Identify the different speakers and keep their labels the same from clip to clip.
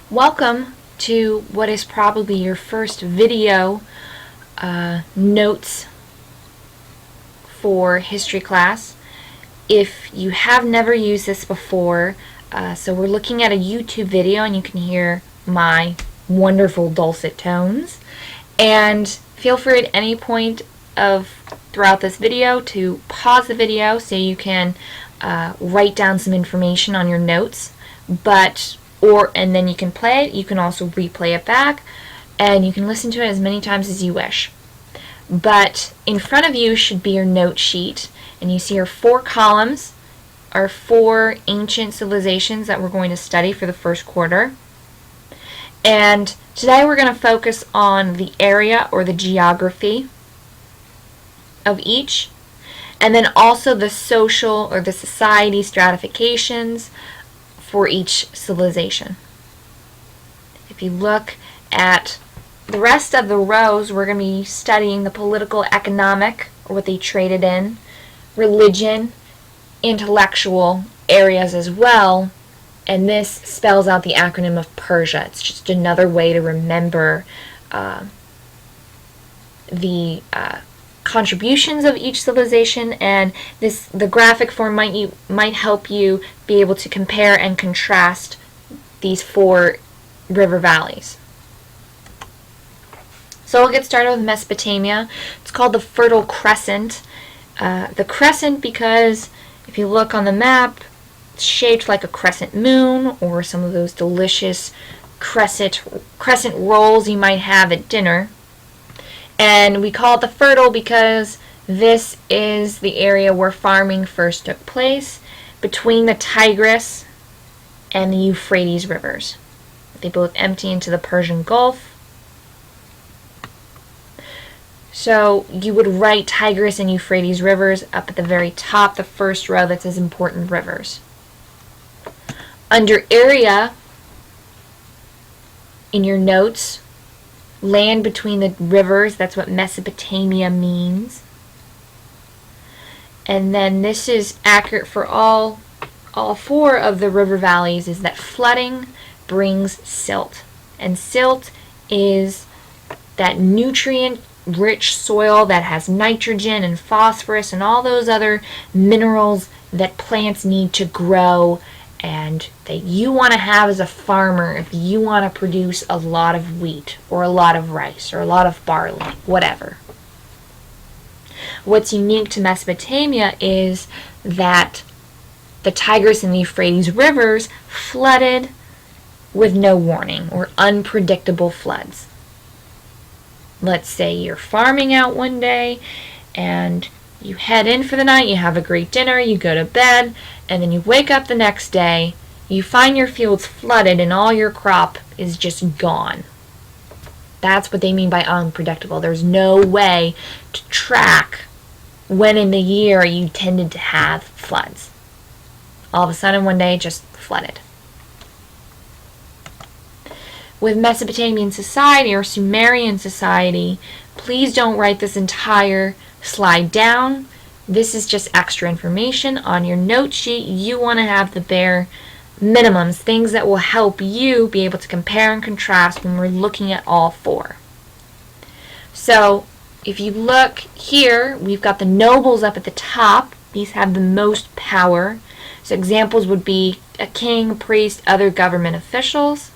Speaker 1: Welcome to what is probably your first video notes for history class. If you have never used this before, so we're looking at a YouTube video and you can hear my wonderful dulcet tones. And feel free at any point throughout this video to pause the video so you can write down some information on your notes, and then you can play it. You can also replay it back, and you can listen to it as many times as you wish. But in front of you should be your note sheet, and you see our 4 columns, our 4 ancient civilizations that we're going to study for the first quarter. And today we're going to focus on the area or the geography of each, and then also the social or the society stratifications for each civilization. If you look at the rest of the rows, we're going to be studying the political, economic, or what they traded in, religion, intellectual areas as well, and this spells out the acronym of Persia. It's just another way to remember the contributions of each civilization, and the graphic form might help you be able to compare and contrast these 4 river valleys. So we'll get started with Mesopotamia. It's called the Fertile Crescent. The crescent because if you look on the map, it's shaped like a crescent moon or some of those delicious crescent rolls you might have at dinner. And we call it the fertile because this is the area where farming first took place between the Tigris and the Euphrates rivers. They both empty into the Persian Gulf. So you would write Tigris and Euphrates rivers up at the very top, the first row that says important rivers. Under area in your notes, land between the rivers, that's what Mesopotamia means. And then this is accurate for all 4 of the river valleys, is that flooding brings silt. And silt is that nutrient-rich soil that has nitrogen and phosphorus and all those other minerals that plants need to grow and that you want to have as a farmer if you want to produce a lot of wheat or a lot of rice or a lot of barley, whatever. What's unique to Mesopotamia is that the Tigris and the Euphrates rivers flooded with no warning or unpredictable floods. Let's say you're farming out one day and you head in for the night, you have a great dinner, you go to bed, and then you wake up the next day, you find your fields flooded and all your crop is just gone. That's what they mean by unpredictable. There's no way to track when in the year you tended to have floods. All of a sudden one day it just flooded. With Mesopotamian society or Sumerian society, please don't write this entire slide down. This is just extra information on your note sheet. You want to have the bare minimums, things that will help you be able to compare and contrast when we're looking at all 4. So if you look here, we've got the nobles up at the top. These have the most power. So examples would be a king, a priest, other government officials.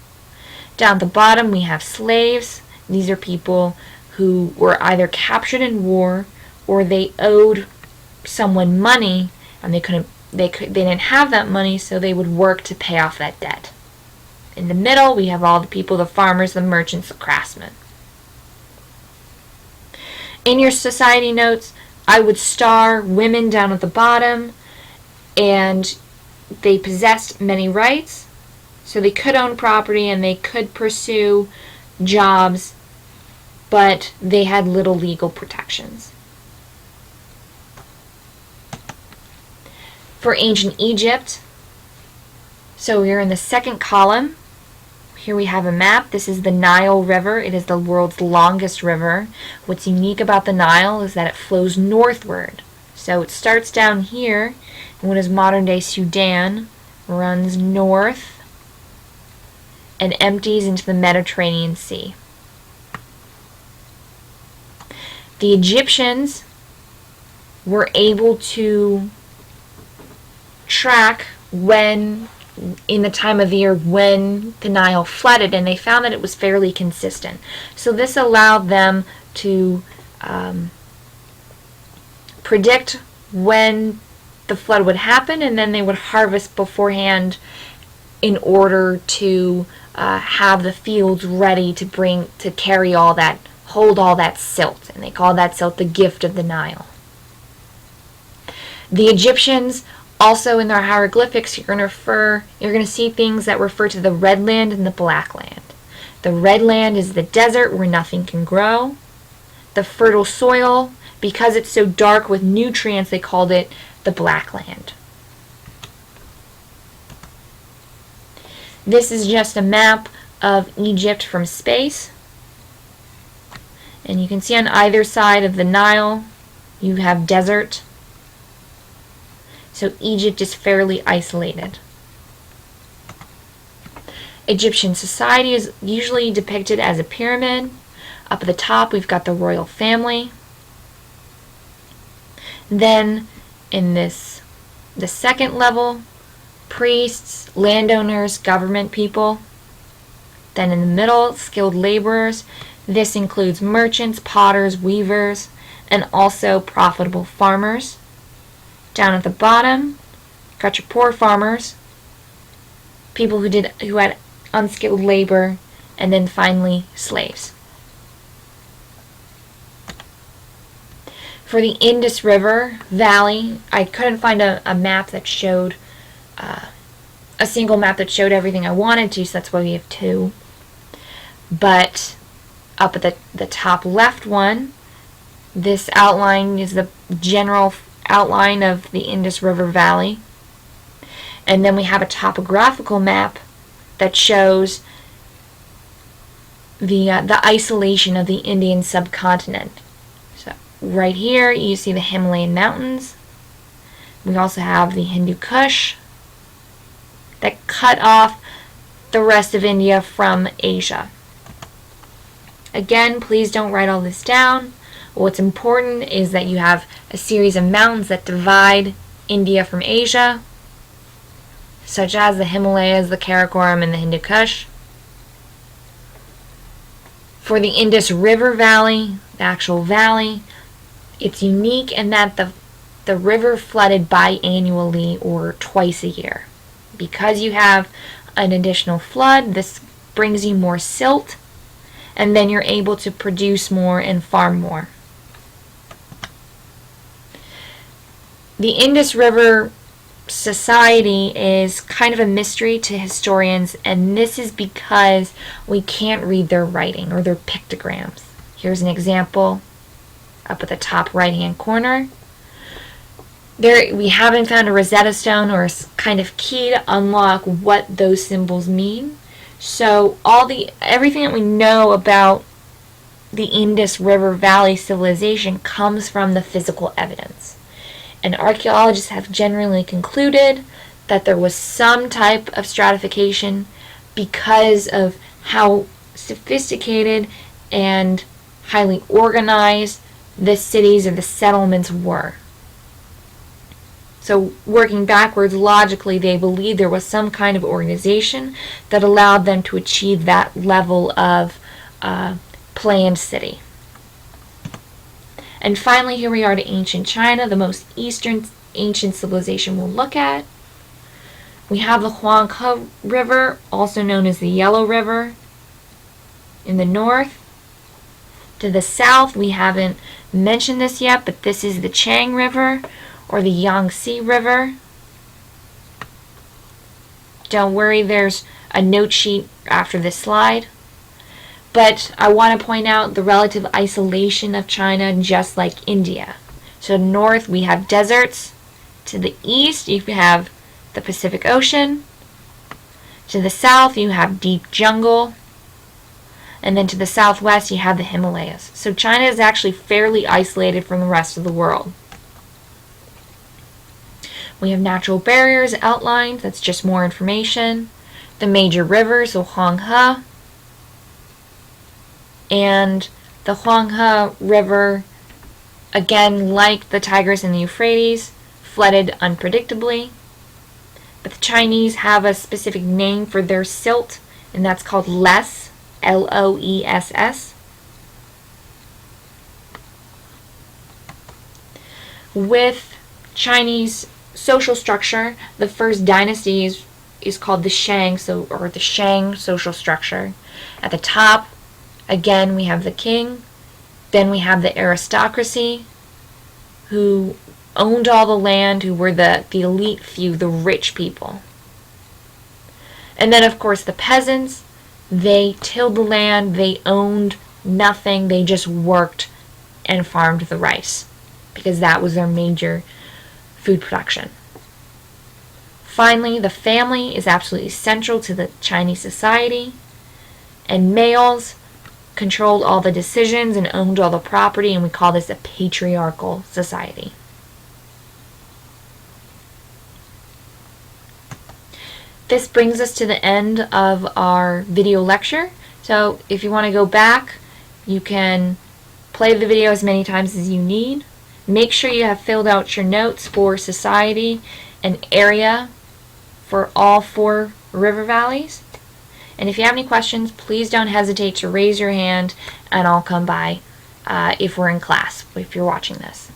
Speaker 1: Down at the bottom we have slaves. These are people who were either captured in war or they owed someone money and they didn't have that money, so they would work to pay off that debt. In the middle we have all the people, the farmers, the merchants, the craftsmen. In your society notes, I would star women down at the bottom, and they possessed many rights, so they could own property and they could pursue jobs, but they had little legal protections. For ancient Egypt, so we're in the second column. Here we have a map. This is the Nile River. It is the world's longest river. What's unique about the Nile is that it flows northward. So it starts down here in what is modern-day Sudan, runs north, and empties into the Mediterranean Sea. The Egyptians were able to track when, in the time of year when the Nile flooded, and they found that it was fairly consistent. So this allowed them to predict when the flood would happen, and then they would harvest beforehand in order to have the fields ready to carry all that, hold all that silt, and they call that silt the gift of the Nile. The Egyptians also, in their hieroglyphics, you're going to see things that refer to the red land and the black land. The red land is the desert where nothing can grow. The fertile soil, because it's so dark with nutrients, they called it the black land. This is just a map of Egypt from space. And you can see on either side of the Nile, you have desert. So Egypt is fairly isolated. Egyptian society is usually depicted as a pyramid. Up at the top, we've got the royal family. Then, in the second level, priests, landowners, government people. Then in the middle, skilled laborers. This includes merchants, potters, weavers, and also profitable farmers. Down at the bottom, got your poor farmers, people who had unskilled labor, and then finally slaves. For the Indus River Valley, I couldn't find a map that showed a single map that showed everything I wanted to, so that's why we have two. But up at the top left one, this outline is the general outline of the Indus River Valley. And then we have a topographical map that shows the isolation of the Indian subcontinent. So right here you see the Himalayan mountains. We also have the Hindu Kush that cut off the rest of India from Asia. Again, please don't write all this down. What's important is that you have a series of mountains that divide India from Asia, such as the Himalayas, the Karakoram, and the Hindu Kush. For the Indus River Valley, the actual valley, it's unique in that the river flooded biannually, or twice a year. Because you have an additional flood, this brings you more silt, and then you're able to produce more and farm more. The Indus River society is kind of a mystery to historians, and this is because we can't read their writing or their pictograms. Here's an example up at the top right hand corner. There, we haven't found a Rosetta Stone or a kind of key to unlock what those symbols mean. So everything that we know about the Indus River Valley civilization comes from the physical evidence. And archaeologists have generally concluded that there was some type of stratification because of how sophisticated and highly organized the cities or the settlements were. So working backwards, logically, they believed there was some kind of organization that allowed them to achieve that level of planned city. And finally, here we are to ancient China, the most eastern ancient civilization we'll look at. We have the Huanghe River, also known as the Yellow River, in the north. To the south, we haven't mentioned this yet, but this is the Chang River, or the Yangtze River. Don't worry, there's a note sheet after this slide. But I want to point out the relative isolation of China, just like India. So north we have deserts. To the east you have the Pacific Ocean. To the south you have deep jungle. And then to the southwest you have the Himalayas. So China is actually fairly isolated from the rest of the world. We have natural barriers outlined. That's just more information. the major rivers, so Huanghe, and the Huanghe River, again, like the Tigris and the Euphrates, flooded unpredictably. But the Chinese have a specific name for their silt, and that's called Loess, Loess. With Chinese social structure, the first dynasty is called the Shang, or the Shang social structure. At the top, again, we have the king. Then we have the aristocracy, who owned all the land, who were the elite few, the rich people. And then, of course, the peasants, they tilled the land, they owned nothing, they just worked and farmed the rice, because that was their major food production. Finally, the family is absolutely central to the Chinese society, and males controlled all the decisions and owned all the property, and we call this a patriarchal society. This brings us to the end of our video lecture. So if you want to go back, you can play the video as many times as you need. Make sure you have filled out your notes for society and area for all 4 river valleys. And if you have any questions, please don't hesitate to raise your hand, and I'll come by if we're in class, if you're watching this.